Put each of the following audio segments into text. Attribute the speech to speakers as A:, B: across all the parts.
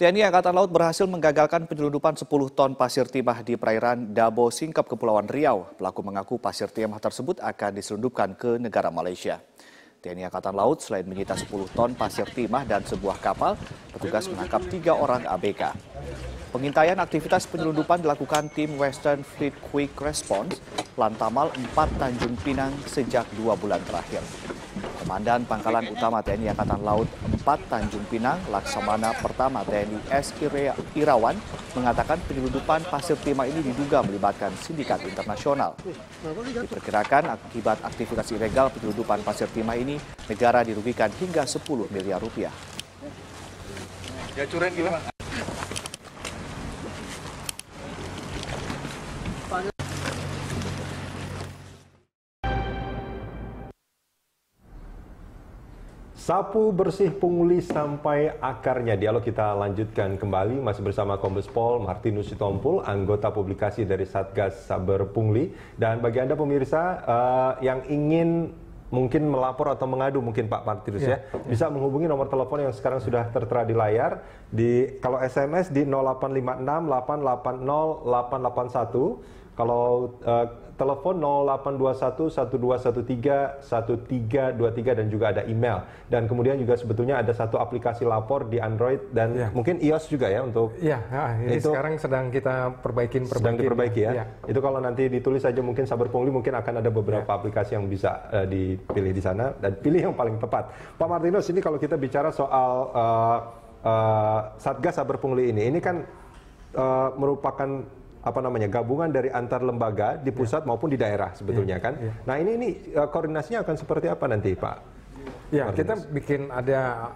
A: TNI Angkatan Laut berhasil menggagalkan penyelundupan 10 ton pasir timah di perairan Dabo Singkep, Kepulauan Riau. Pelaku mengaku pasir timah tersebut akan diselundupkan ke negara Malaysia. TNI Angkatan Laut selain menyita 10 ton pasir timah dan sebuah kapal, petugas menangkap 3 orang ABK. Pengintaian aktivitas penyelundupan dilakukan tim Western Fleet Quick Response Lantamal 4 Tanjung Pinang sejak 2 bulan terakhir. Komandan Pangkalan Utama TNI Angkatan Laut 4 Tanjung Pinang, Laksamana Pertama TNI S. Irawan, mengatakan penyelundupan pasir timah ini diduga melibatkan sindikat internasional. Diperkirakan akibat aktivitas ilegal penyelundupan pasir timah ini, negara dirugikan hingga 10 miliar rupiah.
B: Ya, curen gimana?
C: Sapu bersih pungli sampai akarnya. Dialog kita lanjutkan kembali masih bersama Kombes Pol Martinus Sitompul, anggota publikasi dari Satgas Saber Pungli. Dan bagi Anda pemirsa yang ingin mungkin melapor atau mengadu mungkin Pak Martinus ya, bisa menghubungi nomor telepon yang sekarang sudah tertera di layar. Kalau SMS di 0856 880 881. Kalau telepon 0821 1213 1323 dan juga ada email. Dan kemudian juga sebetulnya ada satu aplikasi lapor di Android dan mungkin iOS juga ya untuk
D: ini itu sekarang sedang kita
C: sedang diperbaiki ya. Itu kalau nanti ditulis saja mungkin Saber Pungli mungkin akan ada beberapa aplikasi yang bisa dipilih di sana dan pilih yang paling tepat. Pak Martinus, ini kalau kita bicara soal Satgas Saber Pungli ini kan merupakan gabungan dari antar lembaga di pusat maupun di daerah sebetulnya kan. Nah ini koordinasinya akan seperti apa nanti Pak?
D: Ya, kita bikin ada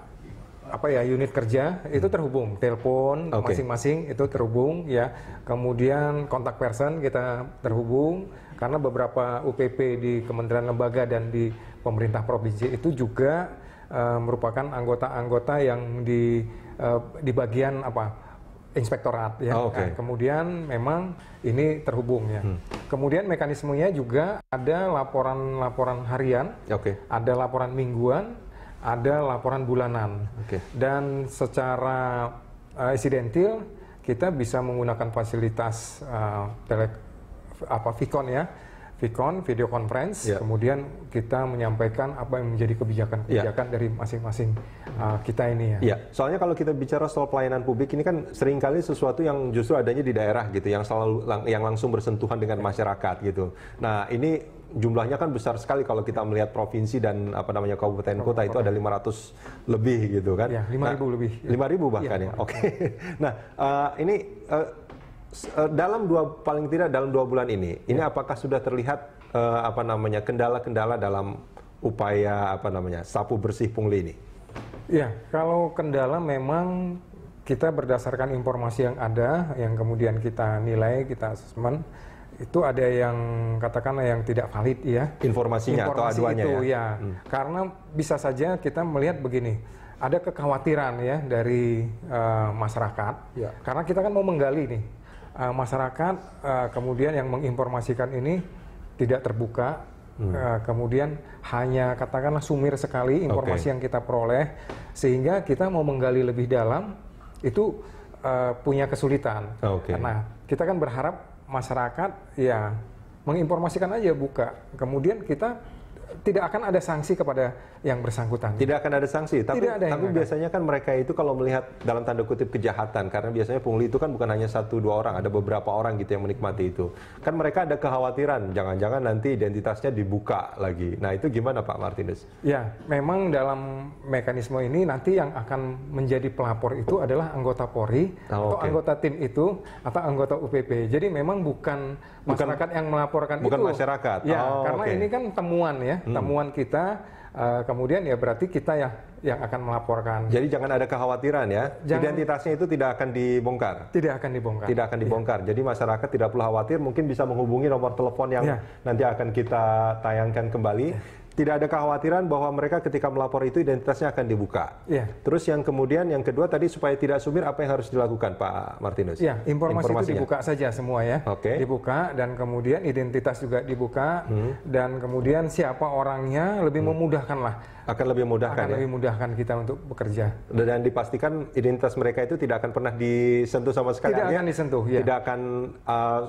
D: unit kerja itu terhubung, telepon masing-masing itu terhubung ya. Kemudian kontak person kita terhubung karena beberapa UPP di kementerian lembaga dan di pemerintah provinsi itu juga merupakan anggota-anggota yang di bagian inspektorat ya. Nah, kemudian memang ini terhubung ya. Kemudian mekanismenya juga ada laporan harian, ada laporan mingguan, ada laporan bulanan. Dan secara insidentil kita bisa menggunakan fasilitas Vicon ya. Vicon, video conference, kemudian kita menyampaikan apa yang menjadi kebijakan-kebijakan dari masing-masing kita ini ya.
C: Iya, soalnya kalau kita bicara soal pelayanan publik ini kan seringkali sesuatu yang justru adanya di daerah gitu, yang langsung bersentuhan dengan masyarakat gitu. Nah ini jumlahnya kan besar sekali kalau kita melihat provinsi dan kabupaten kota itu ada 500 lebih gitu kan.
D: Ya, 5.000 lebih.
C: 5.000 bahkan ya. Nah ini paling tidak dalam 2 bulan ini apakah sudah terlihat kendala-kendala dalam upaya sapu bersih pungli ini?
D: Ya, kalau kendala memang kita berdasarkan informasi yang ada, yang kemudian kita nilai, kita asesmen, itu ada yang katakanlah yang tidak valid ya.
C: Informasinya atau aduannya
D: itu, ya. Karena bisa saja kita melihat begini, ada kekhawatiran ya dari masyarakat, karena kita kan mau menggali nih. Masyarakat kemudian yang menginformasikan ini tidak terbuka, kemudian hanya katakanlah sumir sekali informasi yang kita peroleh, sehingga kita mau menggali lebih dalam itu punya kesulitan. Nah, kita kan berharap masyarakat ya menginformasikan aja, buka, kemudian kita tidak akan ada sanksi kepada yang bersangkutan.
C: Tidak akan ada sanksi, tapi biasanya kan mereka itu kalau melihat dalam tanda kutip kejahatan, karena biasanya pungli itu kan bukan hanya 1-2 orang, ada beberapa orang gitu yang menikmati itu. Kan mereka ada kekhawatiran, jangan-jangan nanti identitasnya dibuka lagi. Nah itu gimana Pak Martinus?
D: Ya, memang dalam mekanisme ini nanti yang akan menjadi pelapor itu adalah anggota Polri atau anggota tim itu atau anggota UPP. Jadi memang bukan masyarakat yang melaporkan
C: bukan
D: itu.
C: Bukan masyarakat?
D: Ya, karena ini kan temuan ya. Temuan kita, kemudian ya berarti kita yang akan melaporkan.
C: Jadi jangan ada kekhawatiran ya, identitasnya itu tidak akan dibongkar?
D: Tidak akan dibongkar.
C: Tidak akan dibongkar, jadi masyarakat tidak perlu khawatir, mungkin bisa menghubungi nomor telepon yang nanti akan kita tayangkan kembali. tidak ada kekhawatiran bahwa mereka ketika melapor itu identitasnya akan dibuka.
D: Iya.
C: Terus yang kemudian yang kedua tadi supaya tidak sumir apa yang harus dilakukan Pak Martinus?
D: Ya, informasi itu dibuka saja semua ya.
C: Oke.
D: Dibuka dan kemudian identitas juga dibuka dan kemudian siapa orangnya lebih memudahkan lah.
C: Akan lebih memudahkan
D: Akan lebih mudahkan kita untuk bekerja.
C: Dan dipastikan identitas mereka itu tidak akan pernah disentuh sama sekali.
D: Tidak akan disentuh, ya.
C: Tidak akan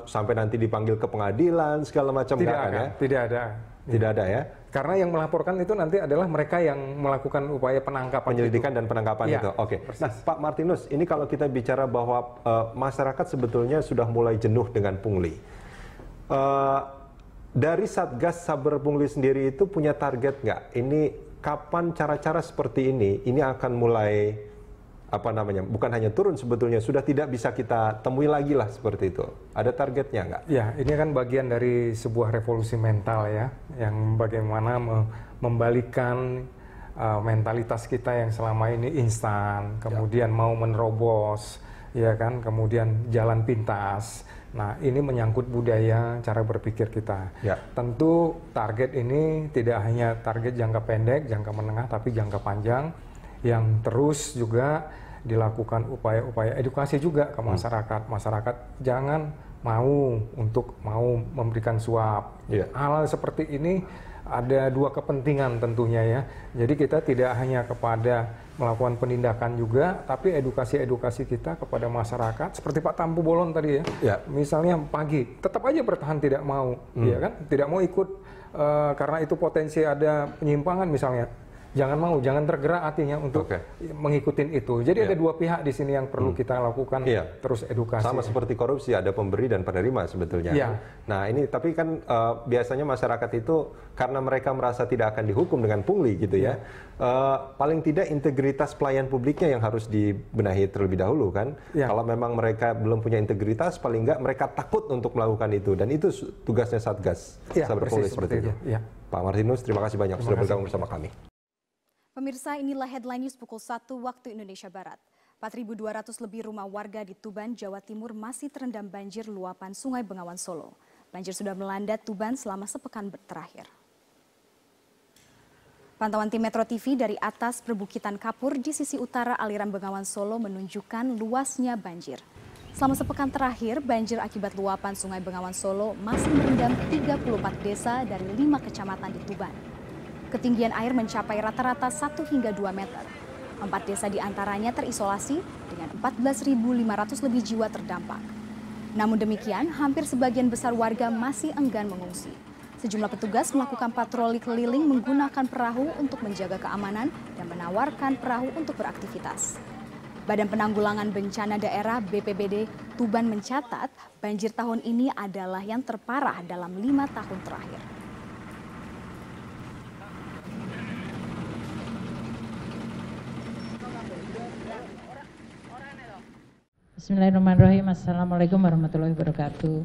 C: sampai nanti dipanggil ke pengadilan segala macam.
D: Tidak
C: akan ya?
D: Tidak ada.
C: Tidak ada ya?
D: Karena yang melaporkan itu nanti adalah mereka yang melakukan upaya penangkapan.
C: Penyelidikan dan penangkapan
D: Ya,
C: itu. Oke.
D: persis.
C: Nah, Pak Martinus, ini kalau kita bicara bahwa masyarakat sebetulnya sudah mulai jenuh dengan pungli. Dari Satgas Saber Pungli sendiri itu punya target nggak? Ini kapan cara-cara seperti ini akan mulai bukan hanya turun sebetulnya, sudah tidak bisa kita temui lagi lah seperti itu. Ada targetnya nggak?
D: Ya, ini kan bagian dari sebuah revolusi mental ya, yang bagaimana membalikkan mentalitas kita yang selama ini instan, kemudian mau menerobos, ya kan, kemudian jalan pintas. Nah, ini menyangkut budaya, cara berpikir kita.
C: Ya.
D: Tentu target ini tidak hanya target jangka pendek, jangka menengah, tapi jangka panjang yang terus juga dilakukan upaya-upaya edukasi juga ke masyarakat. Masyarakat jangan mau memberikan suap.
C: Yeah.
D: Hal seperti ini ada dua kepentingan tentunya ya. Jadi kita tidak hanya kepada melakukan penindakan juga, tapi edukasi kita kepada masyarakat seperti Pak Tampu Bolon tadi ya.
C: Yeah.
D: Misalnya pagi tetap aja bertahan tidak mau, ya kan? Tidak mau ikut karena itu potensi ada penyimpangan misalnya. Jangan tergerak hatinya untuk mengikuti itu. Jadi ada dua pihak di sini yang perlu kita lakukan terus edukasi.
C: Sama seperti korupsi, ada pemberi dan penerima sebetulnya.
D: Ya.
C: Nah ini tapi kan biasanya masyarakat itu karena mereka merasa tidak akan dihukum dengan pungli gitu ya. Paling tidak integritas pelayan publiknya yang harus dibenahi terlebih dahulu kan.
D: Ya.
C: Kalau memang mereka belum punya integritas, paling enggak mereka takut untuk melakukan itu. Dan itu tugasnya Satgas Saber Pungli seperti itu.
D: Ya.
C: Pak Martinus, terima kasih banyak sudah bergabung bersama kami.
E: Pemirsa, inilah headline news pukul 1 waktu Indonesia Barat. 4.200 lebih rumah warga di Tuban, Jawa Timur masih terendam banjir luapan Sungai Bengawan Solo. Banjir sudah melanda Tuban selama sepekan terakhir. Pantauan tim Metro TV dari atas perbukitan Kapur di sisi utara aliran Bengawan Solo menunjukkan luasnya banjir. Selama sepekan terakhir, banjir akibat luapan Sungai Bengawan Solo masih merendam 34 desa dari 5 kecamatan di Tuban. Ketinggian air mencapai rata-rata 1 hingga 2 meter. 4 desa diantaranya terisolasi dengan 14.500 lebih jiwa terdampak. Namun demikian, hampir sebagian besar warga masih enggan mengungsi. Sejumlah petugas melakukan patroli keliling menggunakan perahu untuk menjaga keamanan dan menawarkan perahu untuk beraktivitas. Badan Penanggulangan Bencana Daerah BPBD Tuban mencatat banjir tahun ini adalah yang terparah dalam 5 tahun terakhir.
F: Bismillahirrahmanirrahim. Assalamualaikum warahmatullahi wabarakatuh.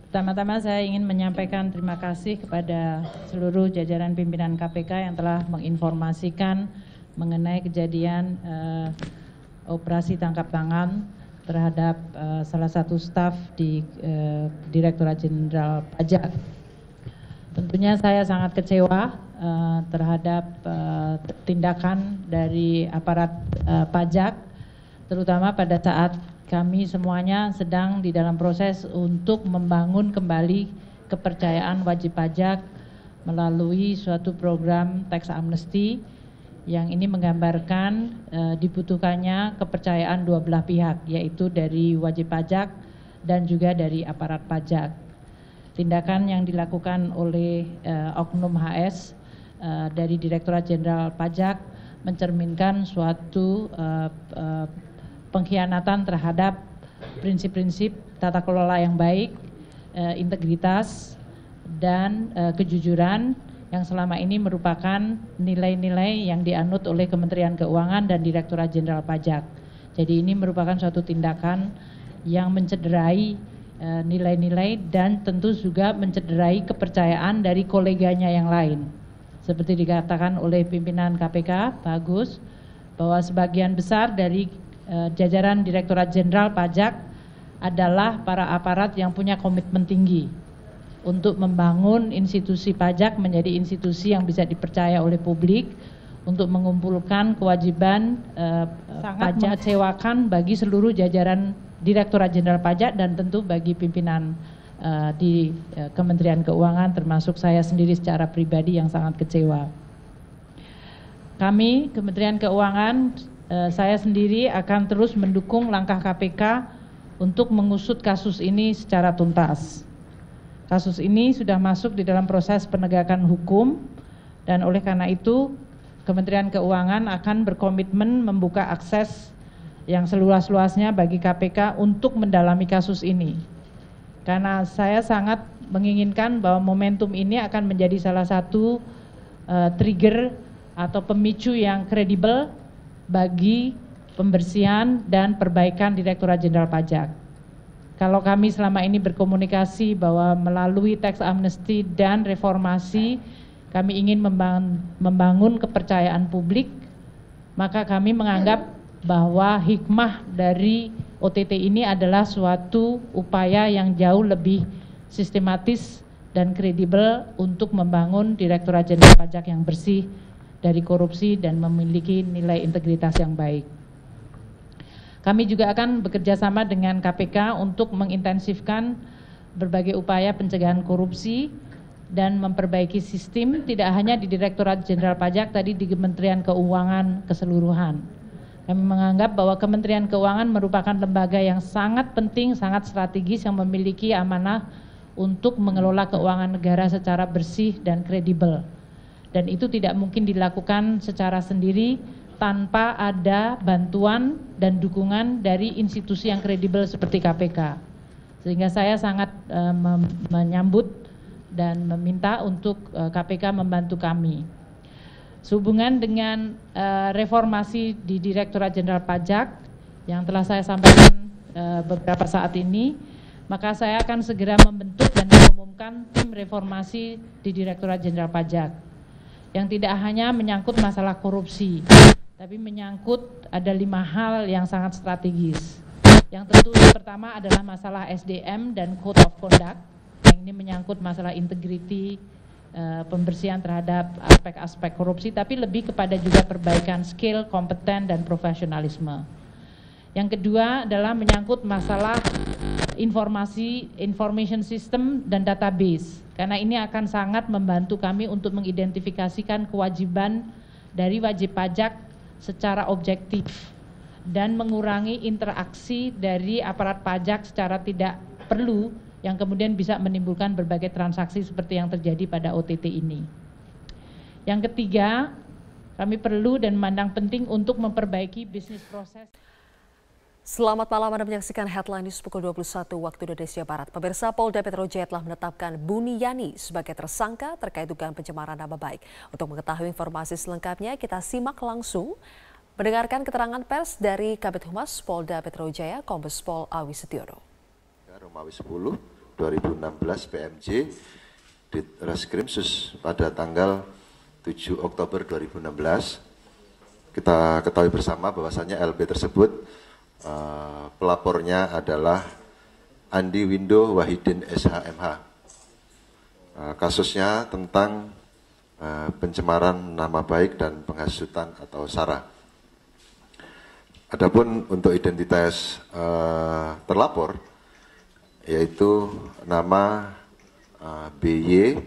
F: Pertama-tama saya ingin menyampaikan terima kasih kepada seluruh jajaran pimpinan KPK yang telah menginformasikan mengenai kejadian operasi tangkap tangan terhadap salah satu staf di Direktorat Jenderal Pajak. Tentunya saya sangat kecewa terhadap tindakan dari aparat pajak, terutama pada saat kami semuanya sedang di dalam proses untuk membangun kembali kepercayaan wajib pajak melalui suatu program tax amnesty yang ini menggambarkan dibutuhkannya kepercayaan dua belah pihak, yaitu dari wajib pajak dan juga dari aparat pajak. Tindakan yang dilakukan oleh Oknum HS dari Direktorat Jenderal Pajak mencerminkan suatu pengkhianatan terhadap prinsip-prinsip tata kelola yang baik, integritas, dan kejujuran yang selama ini merupakan nilai-nilai yang dianut oleh Kementerian Keuangan dan Direktorat Jenderal Pajak. Jadi ini merupakan suatu tindakan yang mencederai nilai-nilai dan tentu juga mencederai kepercayaan dari koleganya yang lain. Seperti dikatakan oleh pimpinan KPK, Pak Agus, bahwa sebagian besar dari jajaran Direktorat Jenderal Pajak adalah para aparat yang punya komitmen tinggi. untuk membangun institusi pajak menjadi institusi yang bisa dipercaya oleh publik, untuk mengumpulkan kewajiban sangat pajak mengecewakan bagi seluruh jajaran Direktorat Jenderal Pajak dan tentu bagi pimpinan di Kementerian Keuangan, termasuk saya sendiri secara pribadi yang sangat kecewa. Kami Kementerian Keuangan, saya sendiri akan terus mendukung langkah KPK untuk mengusut kasus ini secara tuntas. Kasus ini sudah masuk di dalam proses penegakan hukum dan oleh karena itu Kementerian Keuangan akan berkomitmen membuka akses yang seluas-luasnya bagi KPK untuk mendalami kasus ini. Karena saya sangat menginginkan bahwa momentum ini akan menjadi salah satu trigger atau pemicu yang kredibel bagi pembersihan dan perbaikan Direktorat Jenderal Pajak. Kalau kami selama ini berkomunikasi bahwa melalui tax amnesty dan reformasi kami ingin membangun kepercayaan publik, maka kami menganggap bahwa hikmah dari OTT ini adalah suatu upaya yang jauh lebih sistematis dan kredibel untuk membangun Direktorat Jenderal Pajak yang bersih dari korupsi dan memiliki nilai integritas yang baik. Kami juga akan bekerja sama dengan KPK untuk mengintensifkan berbagai upaya pencegahan korupsi dan memperbaiki sistem tidak hanya di Direktorat Jenderal Pajak, tadi di Kementerian Keuangan keseluruhan. Kami menganggap bahwa Kementerian Keuangan merupakan lembaga yang sangat penting, sangat strategis yang memiliki amanah untuk mengelola keuangan negara secara bersih dan kredibel. Dan itu tidak mungkin dilakukan secara sendiri tanpa ada bantuan dan dukungan dari institusi yang kredibel seperti KPK. Sehingga saya sangat menyambut dan meminta untuk KPK membantu kami. Sehubungan dengan reformasi di Direktorat Jenderal Pajak yang telah saya sampaikan beberapa saat ini, maka saya akan segera membentuk dan mengumumkan tim reformasi di Direktorat Jenderal Pajak yang tidak hanya menyangkut masalah korupsi, tapi menyangkut ada 5 hal yang sangat strategis. Yang tentu pertama adalah masalah SDM dan Code of Conduct. Ini menyangkut masalah integriti, pembersihan terhadap aspek-aspek korupsi, tapi lebih kepada juga perbaikan skill, kompeten, dan profesionalisme. Yang kedua adalah menyangkut masalah information system dan database, karena ini akan sangat membantu kami untuk mengidentifikasikan kewajiban dari wajib pajak secara objektif dan mengurangi interaksi dari aparat pajak secara tidak perlu yang kemudian bisa menimbulkan berbagai transaksi seperti yang terjadi pada OTT ini. Yang ketiga, kami perlu dan memandang penting untuk memperbaiki bisnis proses.
G: Selamat malam, Anda menyaksikan Headline News pukul 21 waktu Indonesia Barat. Pemirsa, Polda Metro Jaya telah menetapkan Buniyani sebagai tersangka terkait dugaan pencemaran nama baik. Untuk mengetahui informasi selengkapnya, kita simak langsung mendengarkan keterangan pers dari Kabid Humas Polda Metro Jaya, Kombes Pol Awi Setiono.
H: Romawi 10 2016 PMJ di Reskrim Sus pada tanggal 7 Oktober 2016. Kita ketahui bersama bahwasannya LB tersebut pelapornya adalah Andi Windo Wahidin SHMH. Kasusnya tentang pencemaran nama baik dan penghasutan atau SARA. Adapun untuk identitas terlapor, yaitu nama BY,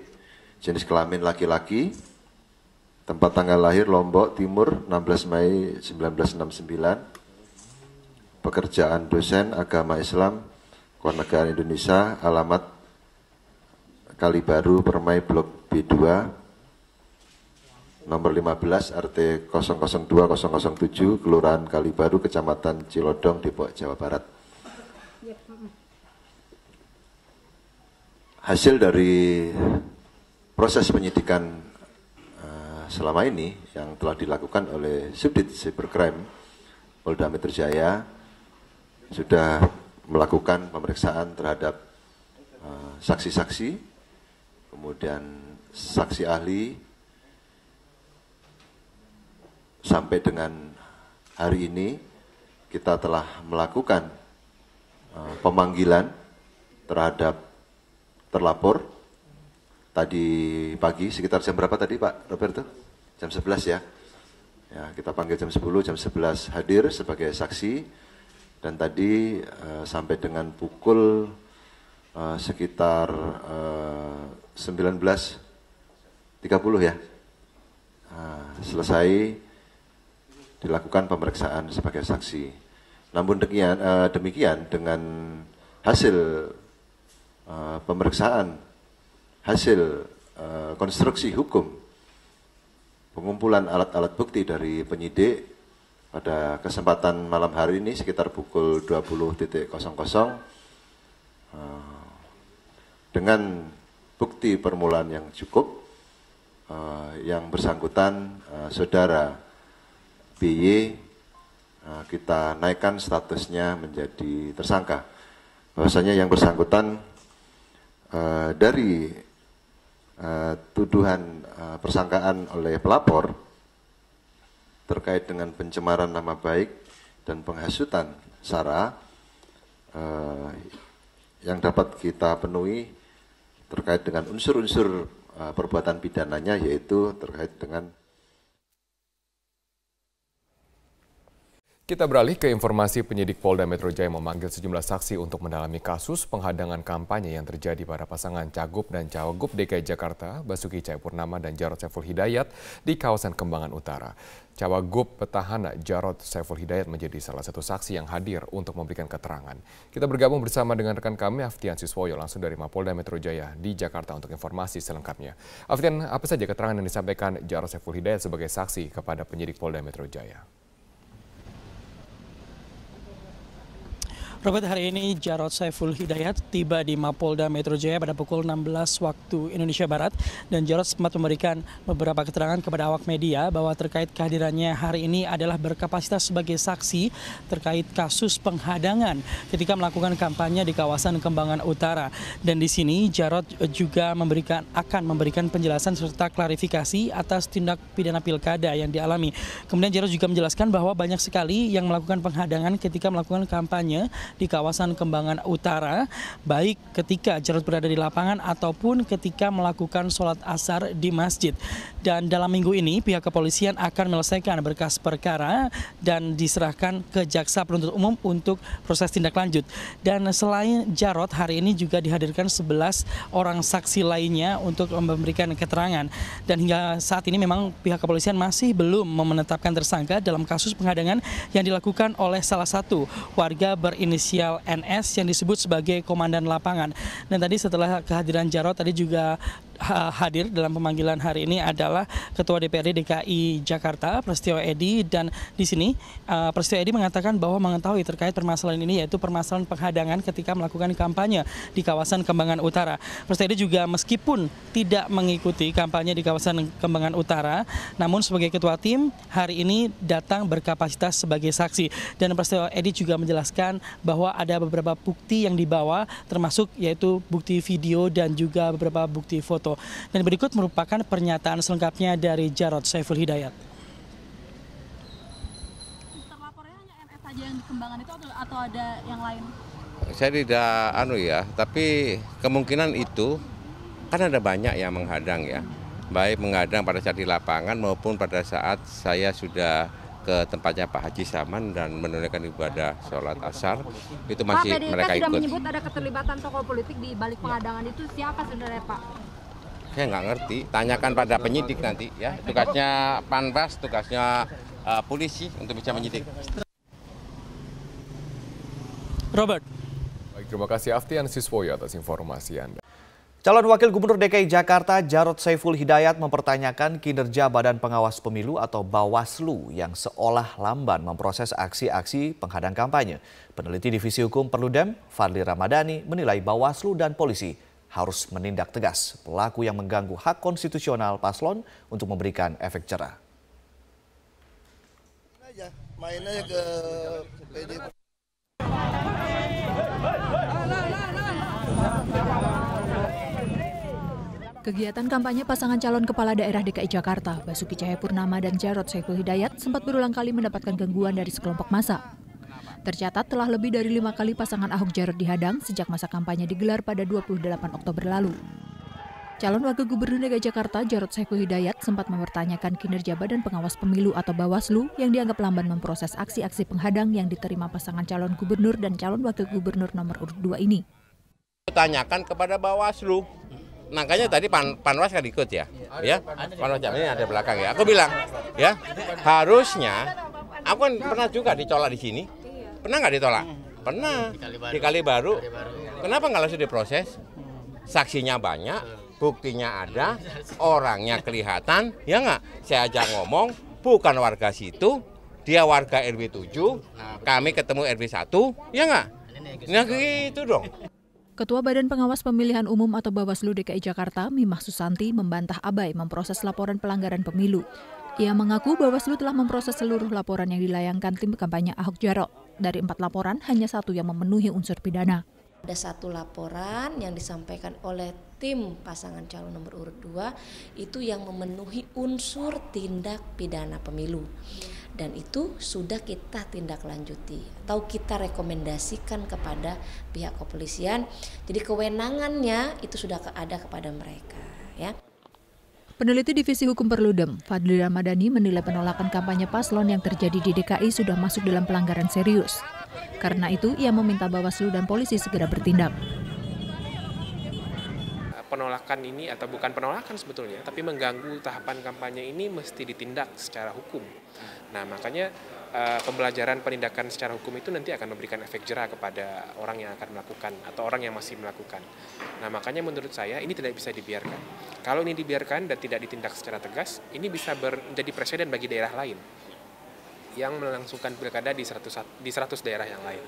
H: jenis kelamin laki-laki, tempat tanggal lahir Lombok Timur 16 Mei 1969, pekerjaan dosen agama Islam, Kewarganegaraan Indonesia, alamat Kalibaru Permai Blok B2, nomor 15 RT 002007, Kelurahan Kalibaru, Kecamatan Cilodong, Depok, Jawa Barat. Hasil dari proses penyidikan selama ini yang telah dilakukan oleh Subdit Cybercrime Polda Metro Jaya sudah melakukan pemeriksaan terhadap saksi-saksi, kemudian saksi ahli, sampai dengan hari ini kita telah melakukan pemanggilan terhadap terlapor tadi pagi, sekitar jam berapa tadi Pak Roberto? Jam 11 ya. Ya, kita panggil jam 10, jam 11 hadir sebagai saksi. Dan tadi sampai dengan pukul sekitar 19.30 ya. Selesai dilakukan pemeriksaan sebagai saksi. Namun demikian dengan hasil pemeriksaan, hasil konstruksi hukum, pengumpulan alat-alat bukti dari penyidik pada kesempatan malam hari ini sekitar pukul 20.00 dengan bukti permulaan yang cukup, yang bersangkutan saudara BY kita naikkan statusnya menjadi tersangka. Bahwasanya yang bersangkutan dari tuduhan persangkaan oleh pelapor terkait dengan pencemaran nama baik dan penghasutan SARA yang dapat kita penuhi terkait dengan unsur-unsur perbuatan pidananya, yaitu terkait dengan.
I: Kita beralih ke informasi. Penyidik Polda Metro Jaya memanggil sejumlah saksi untuk mendalami kasus penghadangan kampanye yang terjadi pada pasangan Cagup dan Cawagup DKI Jakarta, Basuki Cahayapurnama dan Jarod Saiful Hidayat di kawasan Kembangan Utara. Cawagup petahana Jarod Saiful Hidayat menjadi salah satu saksi yang hadir untuk memberikan keterangan. Kita bergabung bersama dengan rekan kami Aftian Siswoyo langsung dari Mapolda Metro Jaya di Jakarta untuk informasi selengkapnya. Aftian, apa saja keterangan yang disampaikan Jarod Saiful Hidayat sebagai saksi kepada penyidik Polda Metro Jaya?
J: Robert, hari ini Jarod Saiful Hidayat tiba di Mapolda Metro Jaya pada pukul 16 waktu Indonesia Barat, dan Jarod sempat memberikan beberapa keterangan kepada awak media bahwa terkait kehadirannya hari ini adalah berkapasitas sebagai saksi terkait kasus penghadangan ketika melakukan kampanye di kawasan Kembangan Utara. Dan di sini Jarod juga akan memberikan penjelasan serta klarifikasi atas tindak pidana pilkada yang dialami. Kemudian Jarod juga menjelaskan bahwa banyak sekali yang melakukan penghadangan ketika melakukan kampanye di kawasan Kembangan Utara, baik ketika Jarod berada di lapangan ataupun ketika melakukan sholat asar di masjid. Dan dalam minggu ini pihak kepolisian akan menyelesaikan berkas perkara dan diserahkan ke jaksa penuntut umum untuk proses tindak lanjut. Dan selain Jarod, hari ini juga dihadirkan 11 orang saksi lainnya untuk memberikan keterangan. Dan hingga saat ini memang pihak kepolisian masih belum menetapkan tersangka dalam kasus penghadangan yang dilakukan oleh salah satu warga berinisial NS yang disebut sebagai komandan lapangan. Dan tadi setelah kehadiran Jarod, tadi juga hadir dalam pemanggilan hari ini adalah Ketua DPRD DKI Jakarta, Prasetyo Edy, dan di sini Prasetyo Edy mengatakan bahwa mengetahui terkait permasalahan ini, yaitu permasalahan penghadangan ketika melakukan kampanye di kawasan Kembangan Utara. Prasetyo Edy juga meskipun tidak mengikuti kampanye di kawasan Kembangan Utara, namun sebagai ketua tim hari ini datang berkapasitas sebagai saksi. Dan Prasetyo Edy juga menjelaskan bahwa ada beberapa bukti yang dibawa, termasuk yaitu bukti video dan juga beberapa bukti foto. Dan berikut merupakan pernyataan selengkapnya dari Jarod Saiful Hidayat.
E: Terlapornya hanya NS saja yang di Kembangan itu atau ada yang lain?
K: Saya tidak tapi kemungkinan itu kan ada banyak yang menghadang ya. Baik menghadang pada saat di lapangan maupun pada saat saya sudah ke tempatnya Pak Haji Saman dan menunaikan ibadah sholat asar, itu masih mereka ikut.
E: Pak, PDIP sudah menyebut ada keterlibatan tokoh politik di balik penghadangan itu, siapa sebenarnya Pak?
K: Saya nggak ngerti, tanyakan pada penyidik nanti ya. Tugasnya Panwas, tugasnya polisi untuk bisa menyidik.
J: Robert.
I: Baik, terima kasih Aftian Siswoyo atas informasi Anda.
A: Calon Wakil Gubernur DKI Jakarta Jarod Saiful Hidayat mempertanyakan kinerja Badan Pengawas Pemilu atau Bawaslu yang seolah lamban memproses aksi-aksi penghadang kampanye. Peneliti Divisi Hukum Perludem, Fadli Ramadhani, menilai Bawaslu dan polisi harus menindak tegas pelaku yang mengganggu hak konstitusional paslon untuk memberikan efek jerah.
B: Main aja ke PDIP.
L: Kegiatan kampanye pasangan calon kepala daerah DKI Jakarta, Basuki Cahayapurnama dan Jarod Saiful Hidayat sempat berulang kali mendapatkan gangguan dari sekelompok massa. Tercatat telah lebih dari 5 kali pasangan Ahok Jarod dihadang sejak masa kampanye digelar pada 28 Oktober lalu. Calon Wakil Gubernur DKI Jakarta Jarod Saiful Hidayat sempat mempertanyakan kinerja Badan Pengawas Pemilu atau Bawaslu yang dianggap lamban memproses aksi-aksi penghadang yang diterima pasangan calon gubernur dan calon wakil gubernur nomor urut 2 ini.
K: Tanyakan kepada Bawaslu. Makanya tadi Panwas kan ikut ya. Panwas ini ada belakang ya. Aku bilang, ya harusnya, aku kan pernah juga ditolak di sini. Pernah nggak ditolak? Pernah. Di Kalibaru. Kenapa nggak langsung diproses? Saksinya banyak, buktinya ada, orangnya kelihatan, ya nggak? Saya aja ngomong, bukan warga situ, dia warga RW 7, kami ketemu RW 1, ya nggak? Nah gitu dong.
L: Ketua Badan Pengawas Pemilihan Umum atau Bawaslu DKI Jakarta, Mimah Susanti, membantah abai memproses laporan pelanggaran pemilu. Ia mengaku Bawaslu telah memproses seluruh laporan yang dilayangkan tim kampanye Ahok Jarot. Dari 4 laporan, hanya 1 yang memenuhi unsur pidana.
M: Ada 1 laporan yang disampaikan oleh tim pasangan calon nomor urut 2 itu yang memenuhi unsur tindak pidana pemilu. Dan itu sudah kita tindak lanjuti atau kita rekomendasikan kepada pihak kepolisian. Jadi kewenangannya itu sudah ada kepada mereka, ya.
L: Peneliti Divisi Hukum Perludem, Fadli Ramadhani menilai penolakan kampanye paslon yang terjadi di DKI sudah masuk dalam pelanggaran serius. Karena itu, ia meminta Bawaslu dan polisi segera bertindak.
N: Penolakan ini atau bukan penolakan sebetulnya, tapi mengganggu tahapan kampanye ini mesti ditindak secara hukum. Nah, makanya pembelajaran penindakan secara hukum itu nanti akan memberikan efek jera kepada orang yang akan melakukan atau orang yang masih melakukan. Nah, makanya menurut saya ini tidak bisa dibiarkan. Kalau ini dibiarkan dan tidak ditindak secara tegas, ini bisa menjadi presiden bagi daerah lain yang melangsungkan pilkada di 100 daerah yang lain.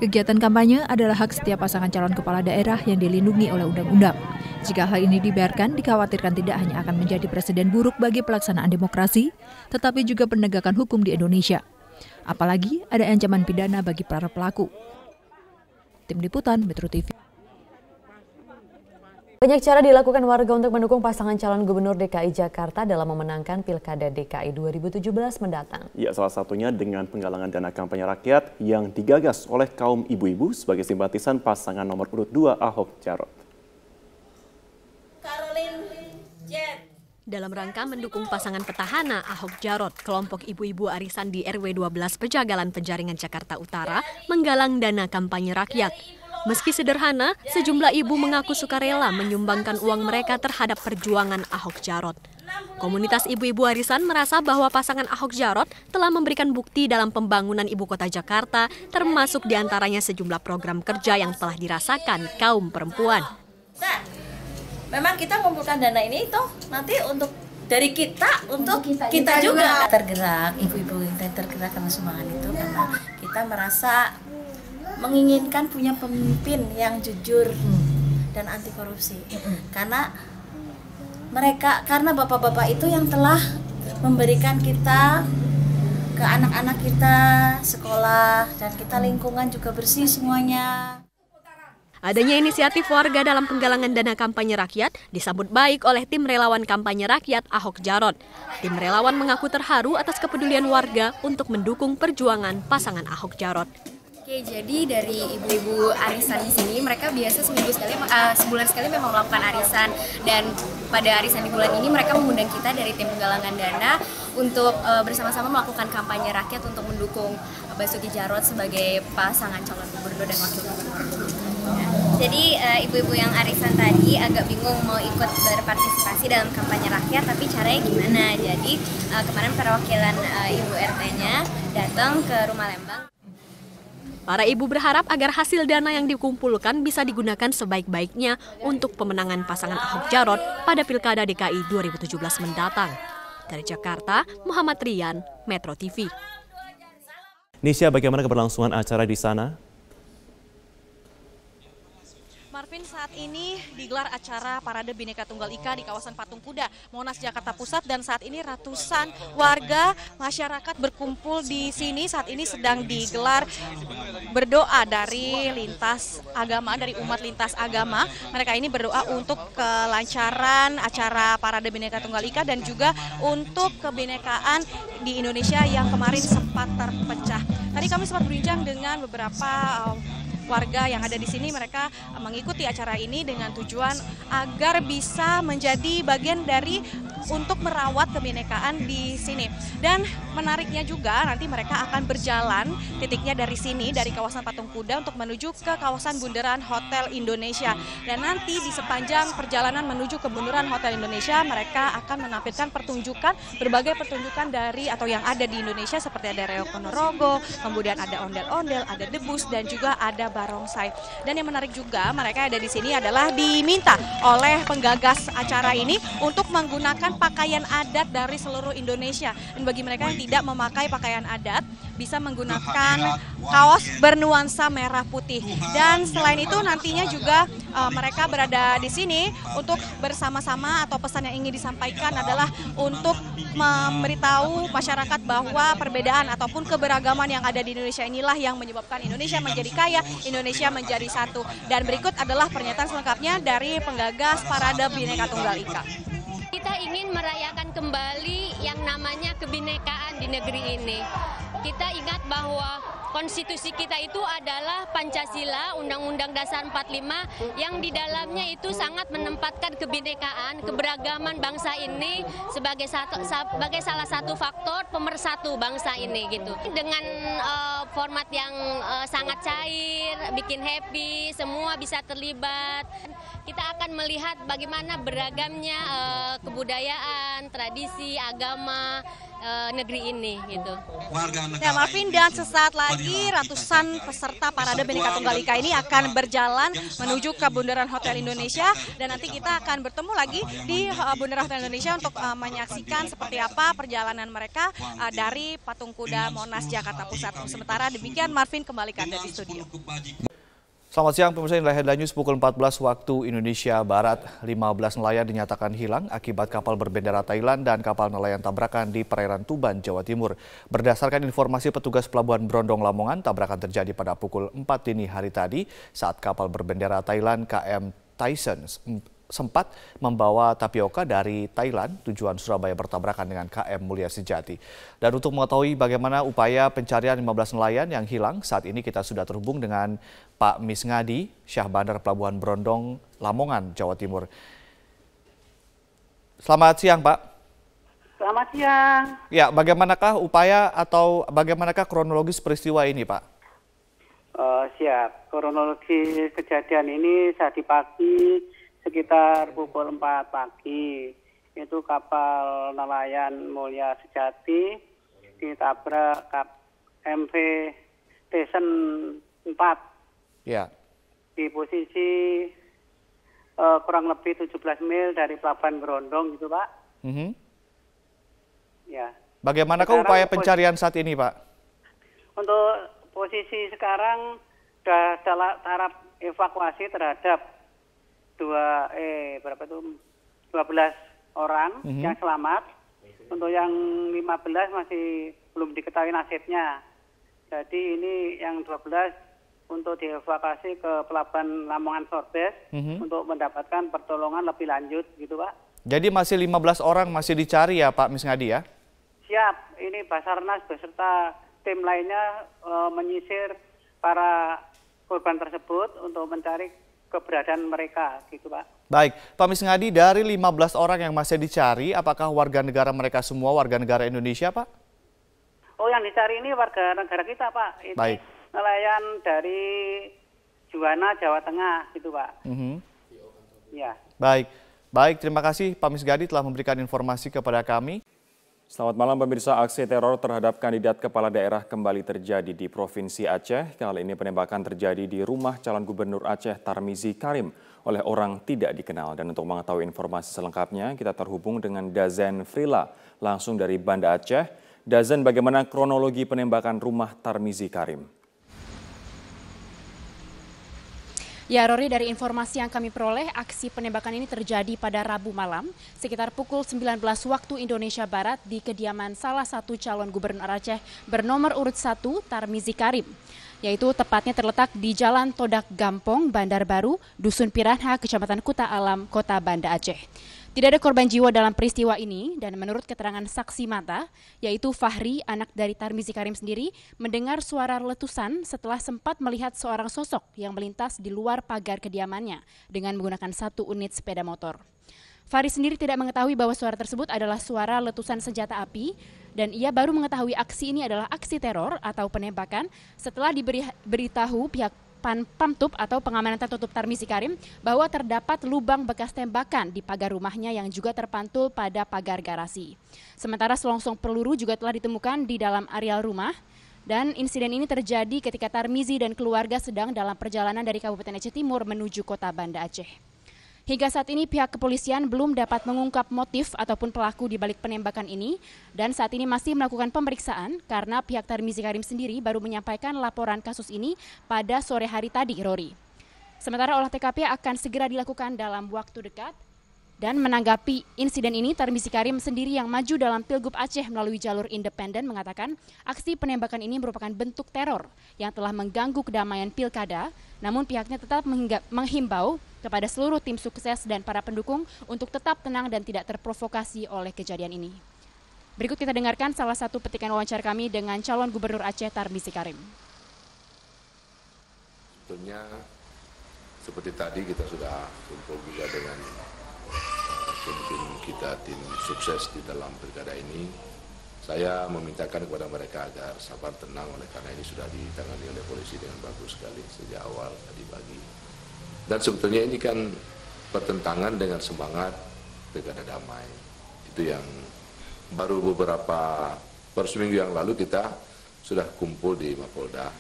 L: Kegiatan kampanye adalah hak setiap pasangan calon kepala daerah yang dilindungi oleh undang-undang. Jika hal ini dibiarkan, dikhawatirkan tidak hanya akan menjadi presiden buruk bagi pelaksanaan demokrasi, tetapi juga penegakan hukum di Indonesia. Apalagi ada ancaman pidana bagi para pelaku. Tim Liputan Metro TV.
G: Banyak cara dilakukan warga untuk mendukung pasangan calon gubernur DKI Jakarta dalam memenangkan Pilkada DKI 2017 mendatang.
O: Ya, salah satunya dengan penggalangan dana kampanye rakyat yang digagas oleh kaum ibu-ibu sebagai simpatisan pasangan nomor urut 2 Ahok Jarot.
P: Dalam rangka mendukung pasangan petahana Ahok Jarot, kelompok ibu-ibu arisan di RW 12 Pejagalan Penjaringan Jakarta Utara menggalang dana kampanye rakyat. Meski sederhana, sejumlah ibu mengaku sukarela menyumbangkan uang mereka terhadap perjuangan Ahok Jarot. Komunitas ibu-ibu arisan merasa bahwa pasangan Ahok Jarot telah memberikan bukti dalam pembangunan ibu kota Jakarta, termasuk diantaranya sejumlah program kerja yang telah dirasakan kaum perempuan.
Q: Nah, memang kita mengumpulkan dana ini toh nanti untuk dari kita untuk kita juga tergerak, ibu-ibu kita tergerak karena sumbangan itu karena kita merasa menginginkan punya pemimpin yang jujur dan anti korupsi. Karena bapak-bapak itu yang telah memberikan kita ke anak-anak kita sekolah dan kita lingkungan juga bersih semuanya.
P: Adanya inisiatif warga dalam penggalangan dana kampanye rakyat disambut baik oleh tim relawan kampanye rakyat Ahok Jarot. Tim relawan mengaku terharu atas kepedulian warga untuk mendukung perjuangan pasangan Ahok Jarot.
R: Oke, jadi dari ibu-ibu arisan di sini mereka biasa sebulan sekali memang melakukan arisan, dan pada arisan di bulan ini mereka mengundang kita dari tim penggalangan dana untuk bersama-sama melakukan kampanye rakyat untuk mendukung Basuki Jarot sebagai pasangan calon gubernur dan wakil gubernur.
S: Jadi ibu-ibu yang arisan tadi agak bingung mau ikut berpartisipasi dalam kampanye rakyat, tapi caranya gimana? Jadi kemarin perwakilan ibu RT-nya datang ke Rumah Lembang.
P: Para ibu berharap agar hasil dana yang dikumpulkan bisa digunakan sebaik-baiknya untuk pemenangan pasangan Ahok Jarot pada Pilkada DKI 2017 mendatang. Dari Jakarta, Muhammad Rian, Metro TV.
O: Nisha, bagaimana keberlangsungan acara di sana?
T: Marvin, saat ini digelar acara Parade Bhinneka Tunggal Ika di kawasan Patung Kuda, Monas, Jakarta Pusat, dan saat ini ratusan warga masyarakat berkumpul di sini. Saat ini sedang digelar berdoa dari lintas agama, dari umat lintas agama. Mereka ini berdoa untuk kelancaran acara Parade Bhinneka Tunggal Ika dan juga untuk kebinekaan di Indonesia yang kemarin sempat terpecah. Tadi kami sempat berbincang dengan beberapa warga yang ada di sini, mereka mengikuti acara ini dengan tujuan agar bisa menjadi bagian dari untuk merawat kebinekaan di sini. Dan menariknya juga nanti mereka akan berjalan titiknya dari sini, dari kawasan Patung Kuda untuk menuju ke kawasan Bundaran Hotel Indonesia. Dan nanti di sepanjang perjalanan menuju ke Bundaran Hotel Indonesia, mereka akan menampilkan berbagai pertunjukan dari atau yang ada di Indonesia seperti ada reok ponorogo, kemudian ada ondel-ondel, ada debus, dan juga ada barongsai. Dan yang menarik juga, mereka ada di sini adalah diminta oleh penggagas acara ini untuk menggunakan pakaian adat dari seluruh Indonesia. Dan bagi mereka yang tidak memakai pakaian adat, bisa menggunakan kaos bernuansa merah putih. Dan selain itu nantinya juga mereka berada di sini untuk bersama-sama, atau pesan yang ingin disampaikan adalah untuk memberitahu masyarakat bahwa perbedaan ataupun keberagaman yang ada di Indonesia inilah yang menyebabkan Indonesia menjadi kaya, Indonesia menjadi satu. Dan berikut adalah pernyataan selengkapnya dari penggagas Parade Bhinneka Tunggal Ika.
U: Kita ingin merayakan kembali yang namanya kebinekaan di negeri ini. Kita ingat bahwa konstitusi kita itu adalah Pancasila, Undang-Undang Dasar 45, yang di dalamnya itu sangat menempatkan kebinekaan, keberagaman bangsa ini sebagai salah satu faktor pemersatu bangsa ini gitu. Dengan format yang sangat cair, bikin happy, semua bisa terlibat. Kita akan melihat bagaimana beragamnya kebudayaan, tradisi, agama negeri ini gitu.
T: Ya Marvin, dan sesaat lagi ratusan peserta Parade Bhinneka Tunggal Ika ini akan berjalan menuju ke Bundaran Hotel Indonesia, dan nanti kita akan bertemu lagi di Bundaran Hotel Indonesia untuk menyaksikan seperti apa perjalanan mereka dari Patung Kuda Monas Jakarta Pusat. Sementara demikian, Marvin, kembali ke Anda di studio.
A: Selamat siang pemirsa, inilah Headline News pukul 14 waktu Indonesia Barat. 15 nelayan dinyatakan hilang akibat kapal berbendera Thailand dan kapal nelayan tabrakan di perairan Tuban, Jawa Timur. Berdasarkan informasi petugas Pelabuhan Brondong Lamongan, tabrakan terjadi pada pukul 4 dini hari tadi saat kapal berbendera Thailand KM Tyson sempat membawa tapioka dari Thailand tujuan Surabaya bertabrakan dengan KM Mulia Sejati. Dan untuk mengetahui bagaimana upaya pencarian 15 nelayan yang hilang, saat ini kita sudah terhubung dengan Pak Misngadi, Syah Bandar Pelabuhan Brondong, Lamongan, Jawa Timur. Selamat siang, Pak.
V: Selamat siang.
A: Ya, bagaimanakah upaya atau bagaimanakah kronologis peristiwa ini, Pak?
V: Siap. Kronologi kejadian ini tadi pagi sekitar pukul 4 pagi. Itu kapal nelayan Mulia Sejati ditabrak MV Tyson 4.
A: Ya.
V: Di posisi kurang lebih 17 mil dari Pelabuhan Brondong gitu, Pak. Ya.
A: Bagaimanakah upaya pencarian saat ini, Pak?
V: Untuk posisi sekarang sudah tahap evakuasi terhadap 12 orang yang selamat. Untuk yang 15 masih belum diketahui nasibnya. Jadi ini yang 12 untuk dievakuasi ke Pelabuhan Lamongan Sorbes untuk mendapatkan pertolongan lebih lanjut gitu, Pak.
A: Jadi masih 15 orang masih dicari ya, Pak Misngadi ya?
V: Siap, ini Basarnas beserta tim lainnya menyisir para korban tersebut untuk mencari keberadaan mereka gitu, Pak.
A: Baik, Pak Misngadi, dari 15 orang yang masih dicari, apakah warga negara mereka semua warga negara Indonesia, Pak?
V: Oh, yang dicari ini warga negara kita, Pak. Ini
A: baik.
V: Nelayan dari Juwana, Jawa Tengah gitu, Pak. Ya.
A: Baik, terima kasih Pak Misngadi telah memberikan informasi kepada kami.
O: Selamat malam pemirsa, aksi teror terhadap kandidat kepala daerah kembali terjadi di Provinsi Aceh. Kali ini penembakan terjadi di rumah calon gubernur Aceh Tarmizi Karim oleh orang tidak dikenal. Dan untuk mengetahui informasi selengkapnya, kita terhubung dengan Dazen Frila langsung dari Banda Aceh. Dazen, bagaimana kronologi penembakan rumah Tarmizi Karim?
W: Ya, Rory, dari informasi yang kami peroleh, aksi penembakan ini terjadi pada Rabu malam sekitar pukul 19 waktu Indonesia Barat di kediaman salah satu calon gubernur Aceh bernomor urut 1 Tarmizi Karim, yaitu tepatnya terletak di Jalan Todak Gampong, Bandar Baru, Dusun Piranha, Kecamatan Kuta Alam, Kota Banda Aceh. Tidak ada korban jiwa dalam peristiwa ini dan menurut keterangan saksi mata, yaitu Fahri, anak dari Tarmizi Karim sendiri, mendengar suara letusan setelah sempat melihat seorang sosok yang melintas di luar pagar kediamannya dengan menggunakan 1 unit sepeda motor. Fahri sendiri tidak mengetahui bahwa suara tersebut adalah suara letusan senjata api dan ia baru mengetahui aksi ini adalah aksi teror atau penembakan setelah diberitahu pihak Pamtub atau pengamanan tertutup Tarmizi Karim bahwa terdapat lubang bekas tembakan di pagar rumahnya yang juga terpantul pada pagar garasi. Sementara selongsong peluru juga telah ditemukan di dalam areal rumah dan insiden ini terjadi ketika Tarmizi dan keluarga sedang dalam perjalanan dari Kabupaten Aceh Timur menuju kota Banda Aceh. Hingga saat ini pihak kepolisian belum dapat mengungkap motif ataupun pelaku di balik penembakan ini dan saat ini masih melakukan pemeriksaan karena pihak Tarmizi Karim sendiri baru menyampaikan laporan kasus ini pada sore hari tadi, Rory. Sementara olah TKP akan segera dilakukan dalam waktu dekat. Dan menanggapi insiden ini, Tarmizi Karim sendiri yang maju dalam Pilgub Aceh melalui jalur independen mengatakan aksi penembakan ini merupakan bentuk teror yang telah mengganggu kedamaian pilkada, namun pihaknya tetap menghimbau kepada seluruh tim sukses dan para pendukung untuk tetap tenang dan tidak terprovokasi oleh kejadian ini. Berikut kita dengarkan salah satu petikan wawancara kami dengan calon gubernur Aceh Tarmizi Karim.
C: Sebetulnya seperti tadi kita sudah kumpul juga dengan tim kita, tim sukses di dalam pilkada ini. Saya memintakan kepada mereka agar sabar tenang oleh karena ini sudah ditangani oleh polisi dengan bagus sekali sejak awal tadi pagi. Dan sebetulnya ini kan bertentangan dengan semangat pilkada damai. Itu yang baru seminggu yang lalu kita sudah kumpul di Mapolda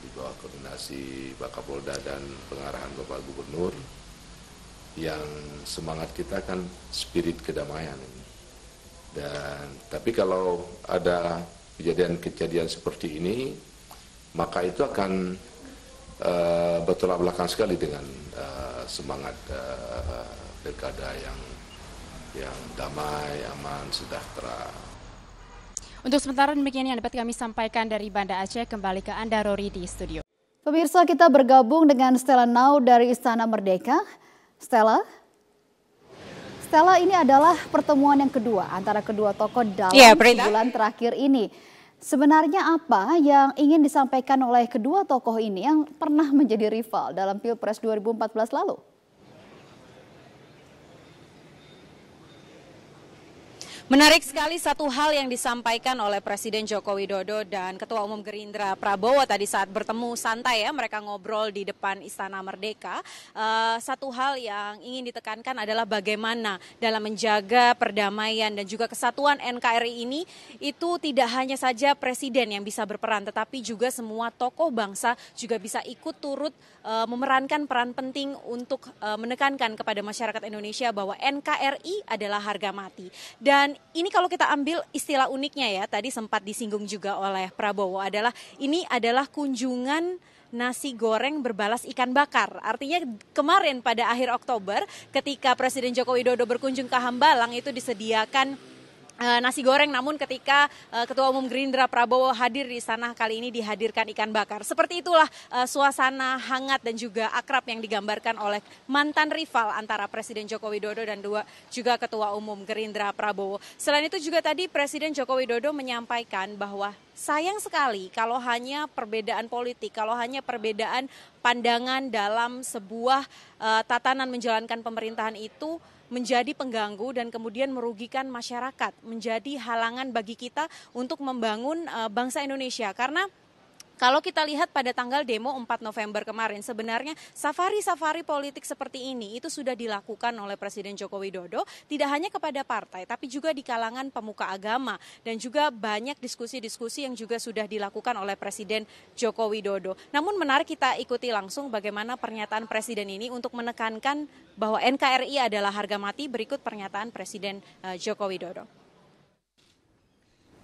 C: di bawah koordinasi Pak Kapolda dan pengarahan Bapak Gubernur. Yang semangat kita kan spirit kedamaian ini. Tapi kalau ada kejadian-kejadian seperti ini, maka itu akan bertolak belakang sekali dengan semangat pilkada yang damai, aman, sejahtera.
W: Untuk sementara demikian yang dapat kami sampaikan dari Banda Aceh. Kembali ke Anda, Rory, di studio.
E: Pemirsa, kita bergabung dengan Stella Nau dari Istana Merdeka. Stella, ini adalah pertemuan yang kedua antara kedua tokoh dalam sebulan terakhir ini. Sebenarnya apa yang ingin disampaikan oleh kedua tokoh ini yang pernah menjadi rival dalam Pilpres 2014 lalu?
D: Menarik sekali satu hal yang disampaikan oleh Presiden Joko Widodo dan Ketua Umum Gerindra Prabowo tadi saat bertemu santai ya, mereka ngobrol di depan Istana Merdeka. Satu hal yang ingin ditekankan adalah bagaimana dalam menjaga perdamaian dan juga kesatuan NKRI ini itu tidak hanya saja Presiden yang bisa berperan, tetapi juga semua tokoh bangsa juga bisa ikut turut memerankan peran penting untuk menekankan kepada masyarakat Indonesia bahwa NKRI adalah harga mati. Dan ini kalau kita ambil istilah uniknya ya, tadi sempat disinggung juga oleh Prabowo ini adalah kunjungan nasi goreng berbalas ikan bakar. Artinya kemarin pada akhir Oktober ketika Presiden Joko Widodo berkunjung ke Hambalang itu disediakan nasi goreng, namun ketika Ketua Umum Gerindra Prabowo hadir di sana kali ini dihadirkan ikan bakar. Seperti itulah suasana hangat dan juga akrab yang digambarkan oleh mantan rival antara Presiden Joko Widodo dan juga Ketua Umum Gerindra Prabowo. Selain itu juga tadi Presiden Joko Widodo menyampaikan bahwa sayang sekali kalau hanya perbedaan politik, kalau hanya perbedaan pandangan dalam sebuah tatanan menjalankan pemerintahan itu menjadi pengganggu dan kemudian merugikan masyarakat, menjadi halangan bagi kita untuk membangun bangsa Indonesia. Karena kalau kita lihat pada tanggal demo 4 November kemarin, sebenarnya safari-safari politik seperti ini itu sudah dilakukan oleh Presiden Joko Widodo, tidak hanya kepada partai, tapi juga di kalangan pemuka agama. Dan juga banyak diskusi-diskusi yang juga sudah dilakukan oleh Presiden Joko Widodo. Namun menarik kita ikuti langsung bagaimana pernyataan Presiden ini untuk menekankan bahwa NKRI adalah harga mati. Berikut pernyataan Presiden Joko Widodo.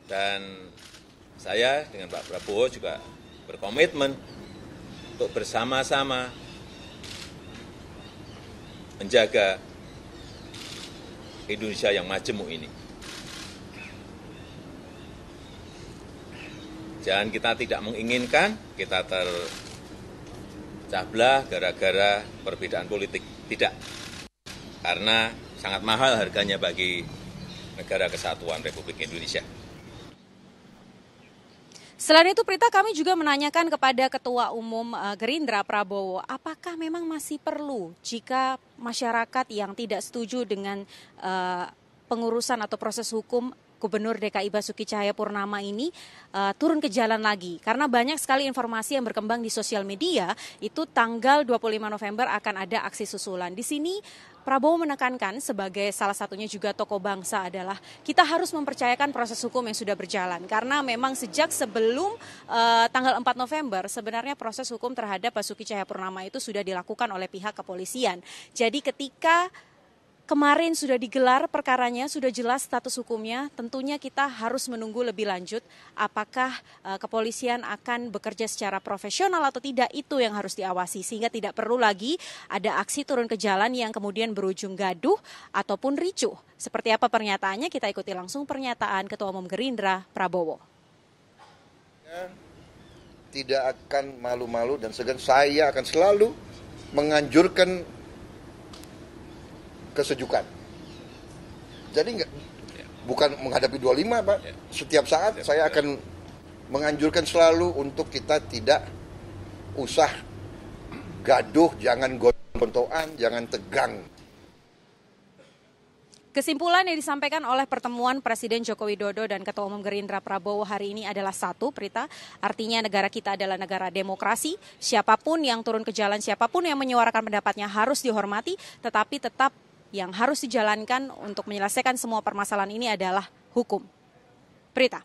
F: Dan saya dengan Pak Prabowo juga berkomitmen untuk bersama-sama menjaga Indonesia yang majemuk ini. Jangan kita tidak menginginkan kita tercah belah gara-gara perbedaan politik. Tidak. Karena sangat mahal harganya bagi negara kesatuan Republik Indonesia.
D: Selain itu, Prita, kami juga menanyakan kepada Ketua Umum Gerindra Prabowo, apakah memang masih perlu jika masyarakat yang tidak setuju dengan pengurusan atau proses hukum Gubernur DKI Basuki Cahayapurnama ini turun ke jalan lagi. Karena banyak sekali informasi yang berkembang di sosial media, itu tanggal 25 November akan ada aksi susulan. Di sini Prabowo menekankan sebagai salah satunya juga tokoh bangsa adalah kita harus mempercayakan proses hukum yang sudah berjalan. Karena memang sejak sebelum tanggal 4 November sebenarnya proses hukum terhadap Basuki Cahayapurnama itu sudah dilakukan oleh pihak kepolisian. Jadi ketika kemarin sudah digelar perkaranya, sudah jelas status hukumnya, tentunya kita harus menunggu lebih lanjut apakah kepolisian akan bekerja secara profesional atau tidak, itu yang harus diawasi. Sehingga tidak perlu lagi ada aksi turun ke jalan yang kemudian berujung gaduh ataupun ricuh. Seperti apa pernyataannya, kita ikuti langsung pernyataan Ketua Umum Gerindra Prabowo.
H: Tidak akan malu-malu dan segan, saya akan selalu menganjurkan kesejukan. Jadi bukan menghadapi 25, Pak. Setiap saat saya akan menganjurkan selalu untuk kita tidak usah gaduh, jangan gontok-gontokan, jangan tegang.
D: Kesimpulan yang disampaikan oleh pertemuan Presiden Joko Widodo dan Ketua Umum Gerindra Prabowo hari ini adalah satu, Prita. Artinya negara kita adalah negara demokrasi. Siapapun yang turun ke jalan, siapapun yang menyuarakan pendapatnya harus dihormati, tetapi tetap yang harus dijalankan untuk menyelesaikan semua permasalahan ini adalah hukum. Prita.